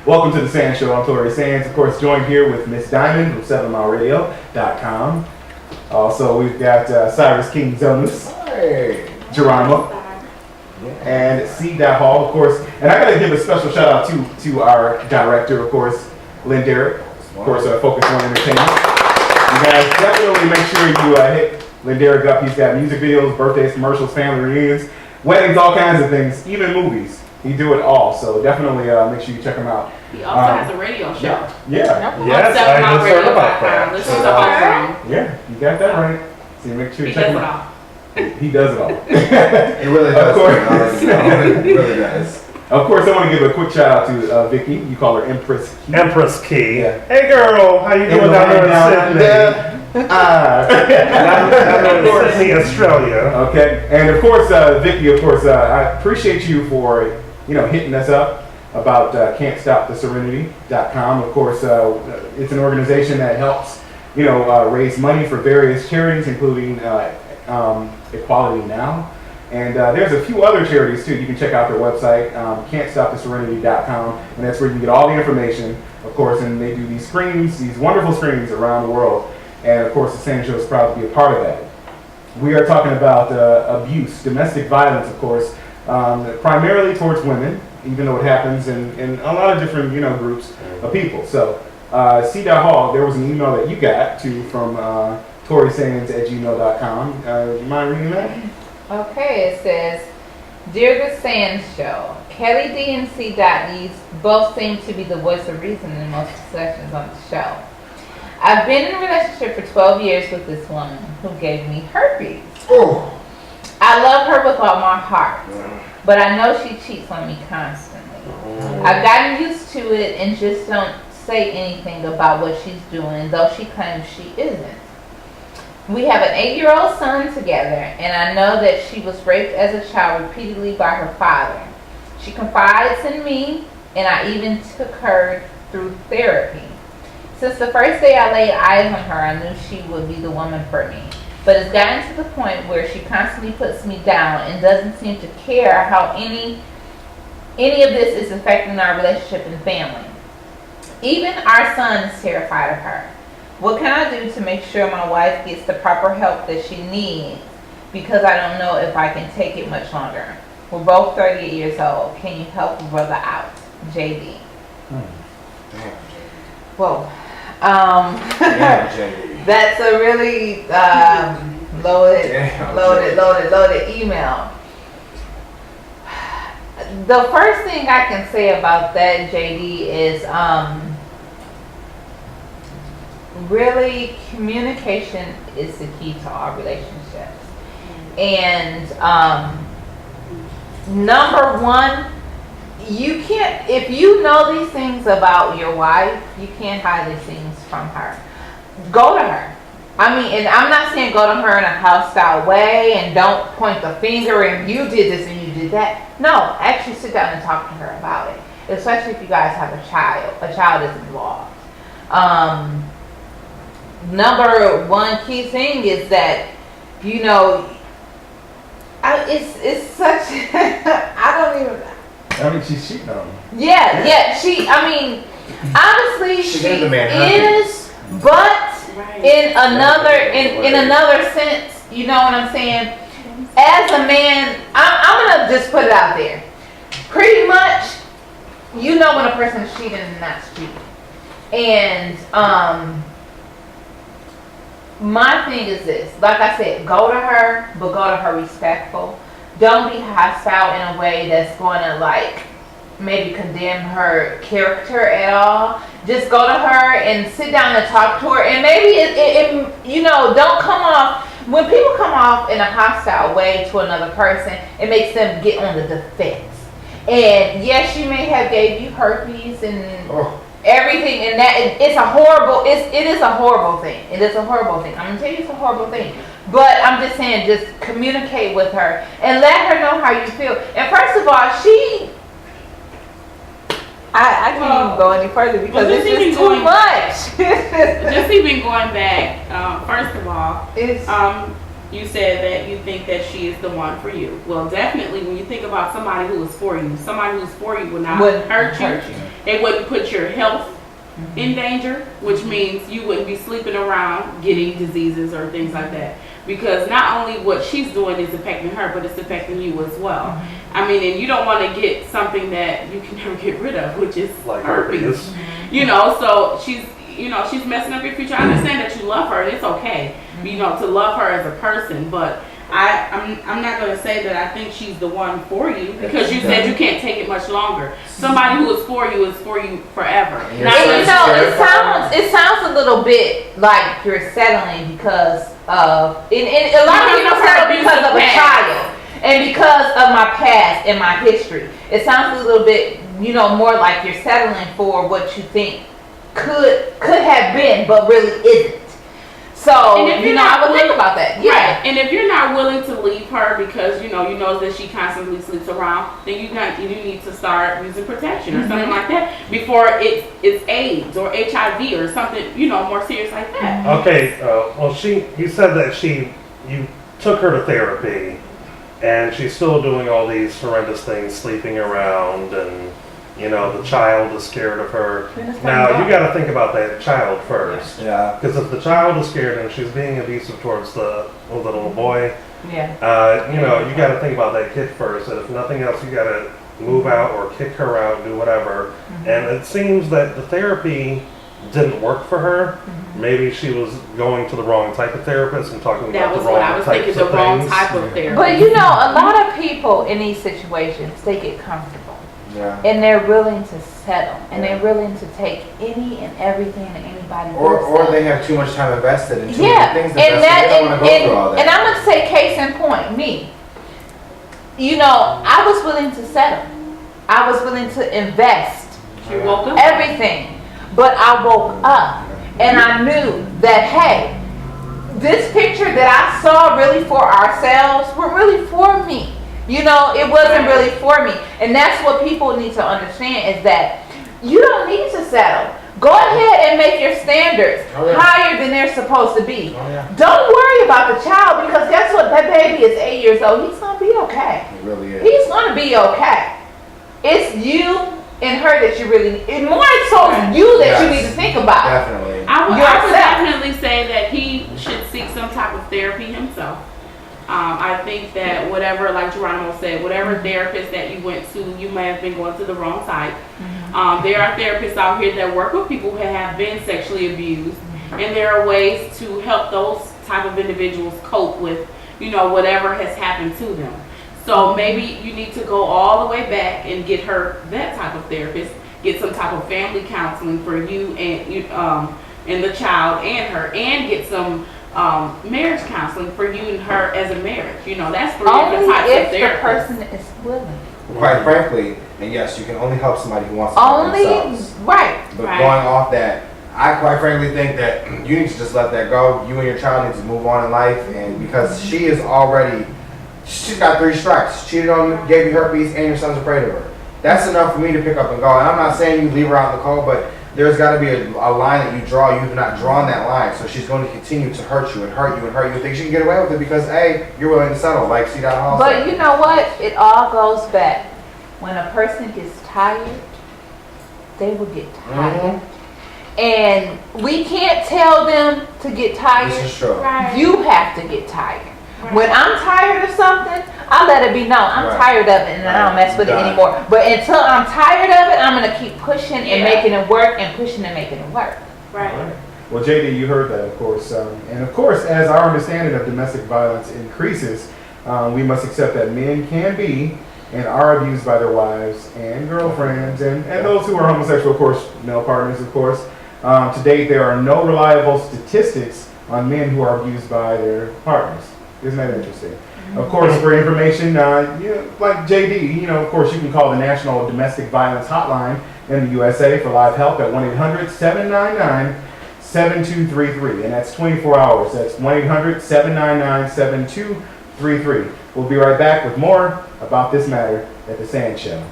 Welcome to the Sands Show. I'm Tori Sands, of course, joined here with Miss Diamond from 7mileradio.com. Also, we've got Cyrus King Zonus, Geronimo, and C. Hall, of course. And I got to give a special shout out to our director, of course, Lynn Derrick, of course, Focus One Entertainment. You guys definitely make sure you hit Lynn Derrick up. He's got music videos, birthdays, commercials, family reunions, weddings, all kinds of things, even movies. He do it all, so definitely make sure you check him out. He also has a radio show. Yeah. Yes, I just heard about that. Listen to Oprah. Yeah, you got that right. So you make sure you He check does him it out. all. He does it all. It really does. Of course. It really does. Of course, I want to give a quick shout out to Vicky. You call her Empress Key. Empress Key. Yeah. Hey girl, how you doing down there in Sydney? Sydney, Australia. Okay, and of course, Vicky. Of course, I appreciate you for hitting us up about Can'tStopTheSerenity.com. Of course, it's an organization that helps raise money for various charities, including Equality Now. And there's a few other charities too. You can check out their website, Can'tStopTheSerenity.com, and that's where you can get all the information, of course. And they do these screens, these wonderful screens around the world. And of course, the Sands Show is proud to be a part of that. We are talking about abuse, domestic violence, of course, primarily towards women, even though it happens in a lot of different groups of people. So, C. Hall, there was an email that you got from ToriSands@gmail.com. You mind reading that? Okay, it says, Dear The Sands Show, Kelly D and C. E both seem to be the voice of reason in most discussions on the show. I've been in a relationship for 12 years with this woman who gave me herpes. Oh. I love her with all my heart, but I know she cheats on me constantly. I've gotten used to it and just don't say anything about what she's doing, though she claims she isn't. We have an 8-year-old son together, and I know that she was raped as a child repeatedly by her father. She confides in me, and I even took her through therapy. Since the first day I laid eyes on her, I knew she would be the woman for me. But it's gotten to the point where she constantly puts me down and doesn't seem to care how any of this is affecting our relationship and family. Even our son is terrified of her. What can I do to make sure my wife gets the proper help that she needs? Because I don't know if I can take it much longer. We're both 38 years old. Can you help a brother out? JD. Whoa. That's a really loaded email. The first thing I can say about that, JD, is really communication is the key to all relationships. And number one, you can't, if you know these things about your wife, you can't hide these things from her. Go to her. I mean, and I'm not saying go to her in a hostile way and don't point the finger and you did this and you did that. No, actually sit down and talk to her about it, especially if you guys have a child. A child is involved. Number one key thing is that, it's such, I don't even. I mean, she's cheating on me. Yeah, honestly, she is, but in another sense, you know what I'm saying? As a man, I'm gonna just put it out there. Pretty much, you know when a person is cheating and not cheating. And my thing is this, like I said, go to her, but go to her respectful. Don't be hostile in a way that's going to maybe condemn her character at all. Just go to her and sit down and talk to her. And maybe don't come off, when people come off in a hostile way to another person, it makes them get on the defense. And yes, she may have gave you herpes and everything, and that it is a horrible thing. It is a horrible thing. I'm gonna tell you it's a horrible thing. But I'm just saying, just communicate with her and let her know how you feel. And first of all, I can't even go any further because it's just too much. Just even going back, first of all, you said that you think that she is the one for you. Well, definitely when you think about somebody who is for you, somebody who's for you will not hurt you. it wouldn't put your health in danger, which means you wouldn't be sleeping around getting diseases or things like that. Because not only what she's doing is affecting her, but it's affecting you as well. I mean, and you don't want to get something that you can never get rid of, which is Like herpes. You know, so she's messing up your future. I understand that you love her, and it's okay, you know, to love her as a person, but I'm not going to say that I think she's the one for you, because you said you can't take it much longer. Somebody who is for you forever. And you know, it sounds a little bit like you're settling because of, and a lot of people settle because of a child and because of my past and my history. It sounds a little bit, you know, more like you're settling for what you think could have been, but really isn't. So, you know, I would think about that. Yeah. Right. And if you're not willing to leave her because, you know that she constantly sleeps around, then you need to start using protection or something like that before it's AIDS or HIV or something, you know, more serious like that. Okay, well, you said that you took her to therapy, and she's still doing all these horrendous things, sleeping around, and you know, the child is scared of her. Now, you got to think about that child first. Yeah. Because if the child is scared and she's being abusive towards the little boy, yeah. you know, you got to think about that kid first. And if nothing else, you got to move out or kick her out, do whatever. And it seems that the therapy didn't work for her. Maybe she was going to the wrong type of therapist and talking about the wrong types of things. That was what I was thinking, the wrong type of therapist. But you know, a lot of people in these situations, they get comfortable. Yeah. And they're willing to settle, and they're willing to take any and everything that anybody or they have too much time invested in too many things and they don't want to go through all that. And I'm gonna say, case in point, me. You know, I was willing to settle. I was willing to invest. You woke up. Everything, but I woke up and I knew that hey, this picture that I saw really for ourselves were really for me. You know, it wasn't really for me. And that's what people need to understand, is that you don't need to settle. Go ahead and make your standards higher than they're supposed to be. Don't worry about the child, because guess what? That baby is 8 years old. He's going to be okay. It really is. He's going to be okay. It's you and her that you really need. And more so you that you need to think about. Definitely. I would definitely say that he should seek some type of therapy himself. I think that whatever, like Geronimo said, whatever therapist that you went to, you may have been going to the wrong site. There are therapists out here that work with people who have been sexually abused, and there are ways to help those type of individuals cope with, you know, whatever has happened to them. So maybe you need to go all the way back and get her that type of therapist, get some type of family counseling for you and the child and her, and get some marriage counseling for you and her as a marriage. You know, that's 3 different types of therapy. Only if the person is willing. Quite frankly, and yes, you can only help somebody who wants to help themselves. Right. But going off that, I quite frankly think that you need to just let that go. You and your child need to move on in life, and because she's got 3 strikes. Cheated on you, gave you herpes, and your son's afraid of her. That's enough for me to pick up and go. And I'm not saying you leave her out in the cold, but there's got to be a line that you draw. You have not drawn that line, so she's going to continue to hurt you and hurt you and hurt you. Think she can get away with it because A, you're willing to settle, like C. Hall said. But you know what? It all goes back. When a person gets tired, they will get tired. And we can't tell them to get tired. This is true. Right. You have to get tired. When I'm tired of something, I let it be known. I'm tired of it, and I don't mess with it anymore. But until I'm tired of it, I'm going to keep pushing and making it work, and pushing and making it work. Right. Well, JD, you heard that, of course. And of course, as our understanding of domestic violence increases, we must accept that men can be and are abused by their wives and girlfriends, and those who are homosexual, of course, male partners, of course. To date, there are no reliable statistics on men who are abused by their partners. Isn't that interesting? Of course, for information, like JD, of course, you can call the National Domestic Violence Hotline in the USA for live help at 1-800-799-7233. And that's 24 hours. That's 1-800-799-7233. We'll be right back with more about this matter at The SanzSHO.